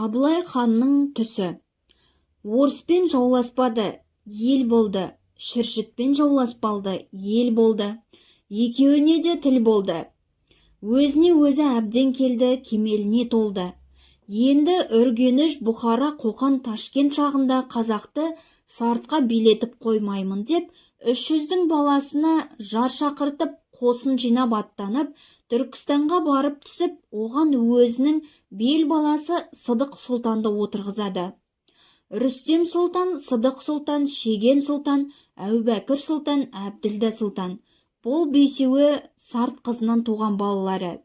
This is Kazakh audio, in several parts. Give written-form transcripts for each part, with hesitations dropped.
Абылай ханның түсі. Орыспен жауласпады, ел болды. Шүршітпен жауласпалды, ел болды. Екеуіне де тіл болды. Өзіне өзі әбден келді, кемеліне толды. Енді үргеніш, Бұхара, Қоқан, Ташкент шағында қазақты сартқа билетіп қоймаймын деп, 300-дің баласына жар шақыртып, қосын жинап аттанып, Түркістанға барып түсіп, оған өзінің бел баласы Сыдық сұлтанды отырғызады. Рүстем сұлтан, Сыдық сұлтан, Шеген сұлтан, Әубәкір сұлтан, Әбділда сұлтан. Бұл бесеуі сарт қызынан туған балалары.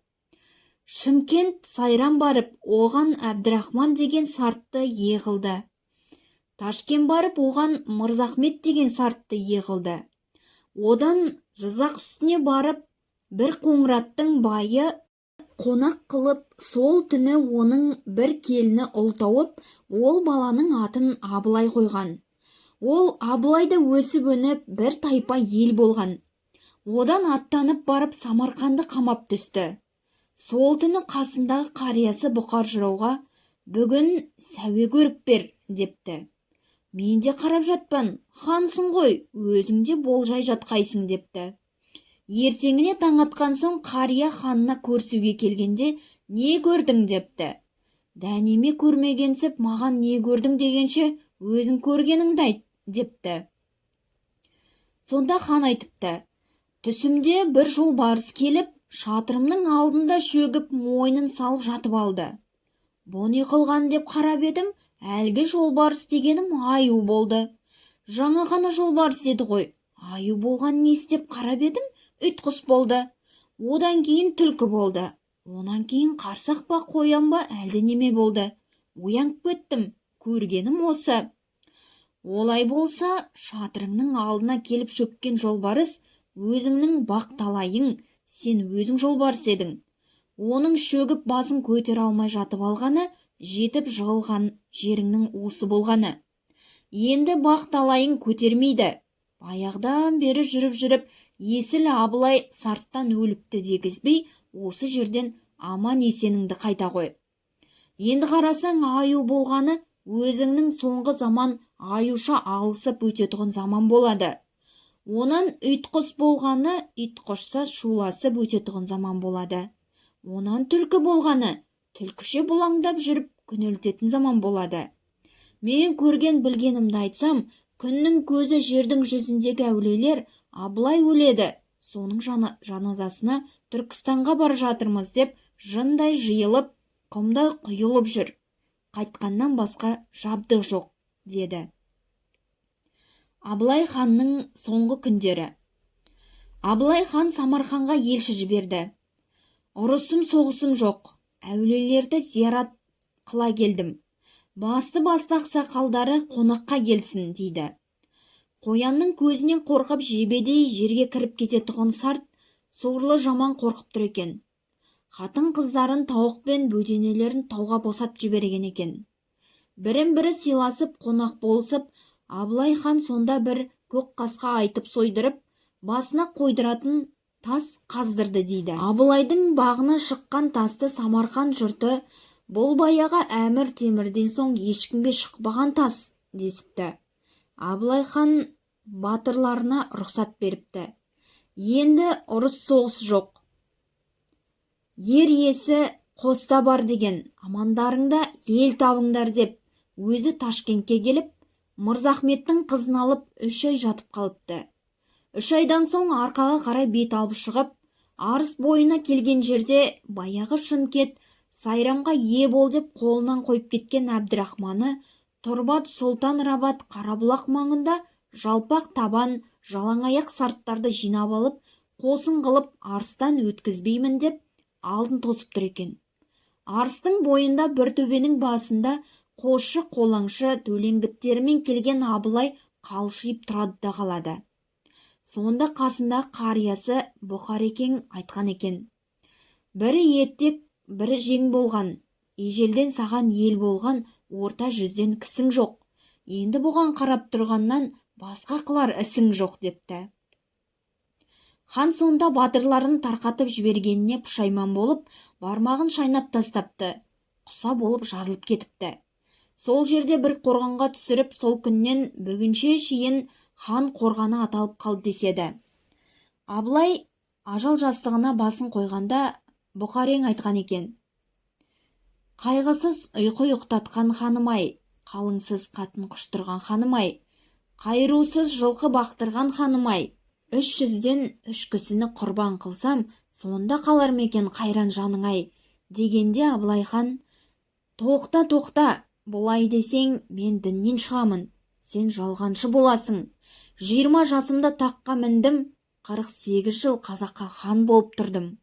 Шымкент сайран барып, оған Әбдірахман деген сартты еғылды. Ташкент барып, оған Мырзахмет деген сартты еғылды. Одан Жизақ үстіне барып, бір Қоңыраттың байы қонақ қылып, сол түні оның бір келіні ұл тауып, ол баланың атын Абылай қойған. Ол Абылайда өсіп өніп, бір тайпа ел болған. Одан аттанып барып Самарқанды қамап түсті. Сол түні қасындағы қариясы Бұқар жырауға, бүгін сәуе көріп бер, депті. Мен де қарап жатпан, хансың ғой, өзің де болжай жатқайсың, депті. Ертеңіне таң атқан соң қария ханына көрсуге келгенде, не көрдің, депті. Дәнеме көрмегенсіп, маған не көрдің дегенше, өзің көргеніңді айт, депті. Сонда хан айтыпты, түсімде бір жолбарыс келіп, шатырымның алдында шөгіп, мойнын салып жатып алды. Бұ не қылған деп қарап едім, әлгі жолбарыс дегенім аю болды. Жаңа ғана жолбарыс еді ғой, аю болған не істеп қарап едім, үт құс болды. Одан кейін түлкі болды. Онан кейін қарсақ па, қоян ба, әлде неме болды. Оянып кеттім, көргенім осы. Олай болса, шатырыңның алдына келіп шөккен жолбарыс өзіңнің бақ талайың, сен өзің жолбарыс едің. Оның шөгіп басын көтере алмай жатып алғаны, жетіп жығылған жеріңнің осы болғаны. Енді бақ талайың көтермейді. Баяғыдан бері жүріп, есіл Абылай сарттан өліпті дегізбей, осы жерден аман есеніңді қайта қой. Енді қарасаң, аю болғаны, өзіңнің соңғы заман аюша алысып өтетұғын заман болады. Онан үйтқұс болғаны, үйтқұшса шуласып өтетұғын заман болады. Онан түлкі болғаны, түлкіше бұлаңдап жүріп күнелтетін заман болады. Мен көрген білгенімді айтсам, күннің көзі жердің жүзіндегі әулиелер Абылай өледі, соның жаназасына Түркістанға бара жатырмыз деп, жындай жиылып, құмдай құйылып жүр. Қайтқаннан басқа жабдық жоқ, деді. Абылай ханның соңғы күндері. Абылай хан Самарқанға елші жіберді. Ұрысым соғысым жоқ, әулиелерді зиярат қыла келдім. Басты ақсақалдары қонаққа келсін, дейді. Қоянның көзінен қорқып жебедей жерге кіріп кететұғын сарт, сорлы жаман қорқып тұр екен. Қатын қыздарын тауық пен бөденелерін тауға босат жіберген екен. Бірін-бірі сыйласып, қонақ болысып, Абылай хан сонда бір көк қасқа айтып сойдырып, басына қойдыратын тас қаздырды, дейді. Абылайдың бағына шыққан тасты Самарқан жұрты, бұл баяғы Әмір Темірден соң ешкімге шықпаған тас, десіпті. Абылай хан батырларына рұқсат беріпті. Енді ұрыс соғыс жоқ. Ер иесі қоста бар деген, амандарыңда ел табыңдар деп, өзі Ташкентке келіп, Мырзахметтің қызын алып 3 ай жатып қалыпты. 3 айдан соң арқаға қарай бет алып шығып, арыс бойына келген жерде баяғы Шымкент сайрамға ие бол деп қолынан қойып кеткен Әбдірахманы, Тұрбат, Сұлтан Рабат, Қарабұлақ маңында жалпақ табан, жалаңаяқ сарттарды жинап алып, қосын қылып арыстан өткізбеймін деп алдын тосып тұр екен. Арыстың бойында бір төбенің басында қосшы қолаңшы төлеңгіттерімен келген Абылай қалшиып тұрады да қалады. Сонда қасында қариясы Бұқарекең айтқан екен. Бірі еттек, бірі жең болған, ежелден саған ел болған, орта жүзден кісің жоқ. Енді бұған қарап тұрғаннан басқа қылар ісің жоқ, депті. Хан сонда батырларын тарқатып жібергеніне пұшайман болып, бармағын шайнап тастапты. құса болып жарылып кетіпті. Сол жерде бір қорғанға түсіріп, сол күннен бүгінше шейін хан қорғаны аталып қалды деседі. Абылай ажал жастығына басын қойғанда Бұқарең айтқан екен: қайғысыз ұйқы ұйықтатқан ханым-ай, қалыңсыз қатын құштырған ханым-ай, қайрусыз жылқы бақтырған ханым-ай, 300-ден 3 кісіні құрбан қылсам, сонда қалар ма екен қайран жаның-ай, дегенде Абылай хан: тоқта, бұлай десең мен діннен шығамын, сен жалғаншы боласың. 20 жасымда таққа міндім, 48 жыл қазаққа хан болып тұрдым.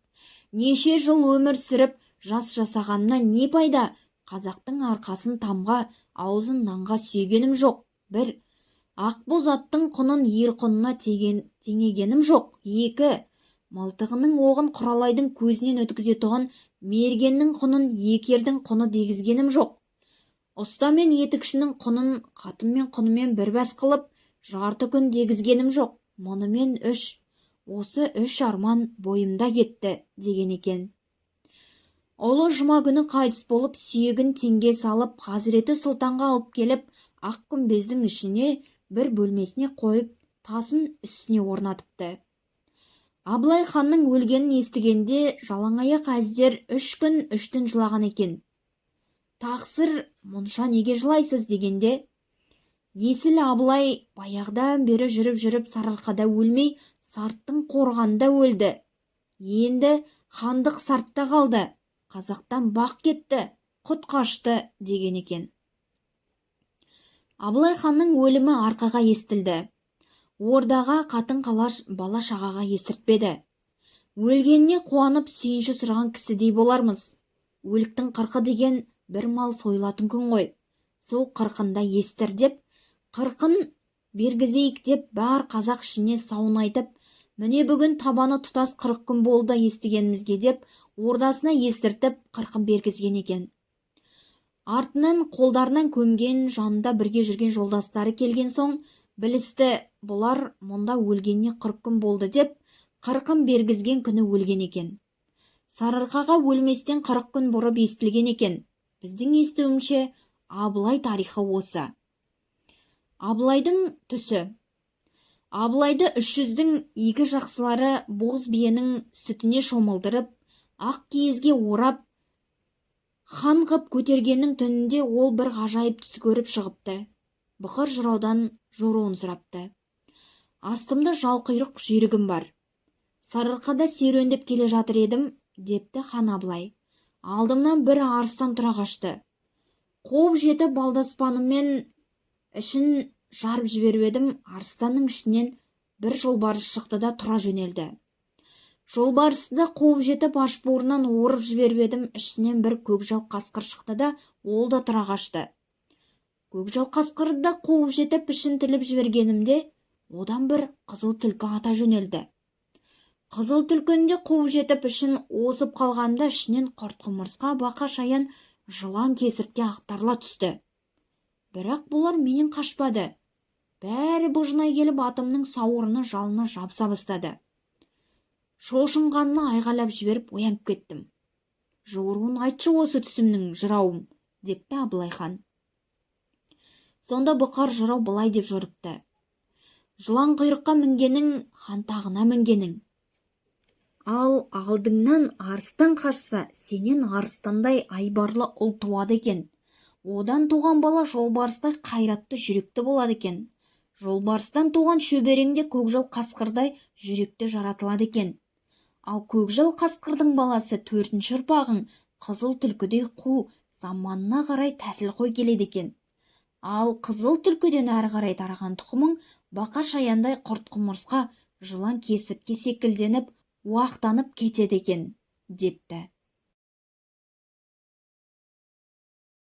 Неше жыл өмір сүріп, жас жасағанына не пайда? Қазақтың арқасын тамға, аузын нанға сүйгенім жоқ. Бір, ақбоз аттың құнын ер құнына теңегенім жоқ. 2, мылтығының оғын Құралайдың көзінен өткізетұғын мергеннің құнын екердің құны дегізгенім жоқ. Ұста мен етікшінің құнын қатын мен құнымен бір бәс қылып, жарты күн дегізгенім жоқ. Мұнымен осы 3 арман бойымда кетті, деген екен. Ұлы жұма күні қайтыс болып, сүйегін теңге салып, Хазіреті сұлтанға алып келіп, ақ күмбездің ішіне бір бөлмесіне қойып, тасын үстіне орнатыпты. Абылай ханның өлгенін естігенде жалаңаяқ әздер 3 күн 3 түн жылаған екен. Тақсыр, мұнша неге жылайсыз дегенде, есіл Абылай баяғыдан бері жүріп Сарыарқада өлмей, Сарттың қорғанында өлді. Енді хандық Сартта қалды. Қазақтан бақ кетті, құт қашты, деген екен. Абылай ханның өлімі арқаға естілді. Ордаға қатын қалаш бала шағаға естіртпеді. Өлгеніне қуанып сүйінші сұраған кісідей болармыз. Өліктің қырқы деген бір мал сойылатын күн ғой. Сол қырқында естір деп, қырқын бергізейік деп бар қазақ ішіне сауын айтып, міне бүгін табаны тұтас 40 күн болды естігенімізге деп, ордасына естіртіп қырқын бергізген екен. Артынан қолдарынан көмген, жанында бірге жүрген жолдастары келген соң, білісті, бұлар мұнда өлгеніне 40 күн болды деп, қырқын бергізген күні өлген екен. Сарыарқаға өлместен 40 күн бұрып естілген екен. Біздің естуімше Абылай тарихы осы. Абылайдың түсі. Абылайды 300-дің игі жақсылары боз биенің сүтіне шомылдырып, ақ киізге орап, хан қып көтергеннің түнінде ол бір ғажайып түс көріп шығыпты. Бұқар жыраудан жоруын сұрапты. Астымда жалқұйрық жүйрігім бар. Сарыарқада серуендеп келе жатыр едім, депті хан Абылай. Алдымнан бір арыстан тұра қашты. Қуып жетіп балдаспанымен ішін жарып жіберіп едім, арыстанның ішінен бір жолбарыс шықты да тұра жөнелді. Жолбарысты да қуып жетіп ашбуырынан орып жіберіп едім, ішінен бір көкжал қасқыр шықты да, ол да тұра қашты. Көкжал қасқырды да қуып жетіп ішін тіліп жібергенімде, одан бір қызыл түлкі ата жөнелді. Қызыл түлкіні де қуып жетіп ішін осып қалғанда, ішінен құрт-құмырсқа, бақа шаян, жылан кесіртке ақтарыла түсті. Бірақ бұлар менен қашпады. Бәрі бұжынай келіп атымның сауырына жалына жабыса бастады. Шошынғанына айғайлап жіберіп оянып кеттім. Жоруын айтшы осы түсімнің, жырауым, депті Абылай хан. Сонда Бұқар жырау былай деп жорыпты. Жылан құйрыққа мінгенің, хан тағына мінгенің. Ал алдыңнан арыстан қашса, сенен арыстандай айбарлы ұл туады екен. Одан туған бала жолбарыстай қайратты жүректі болады екен. Жолбарыстан туған шөбереңде көкжал қасқырдай жүректі жаратылады екен. Ал көкжал қасқырдың баласы 4-ші ұрпағың қызыл түлкідей қу, заманына қарай тәсіл қой келеді екен. Ал қызыл түлкіден әрі қарай тараған тұқымың бақа шаяңдай құрт-құмырсқа, жылан кесіртке секілденіп, уақтанып кетеді екен, депті.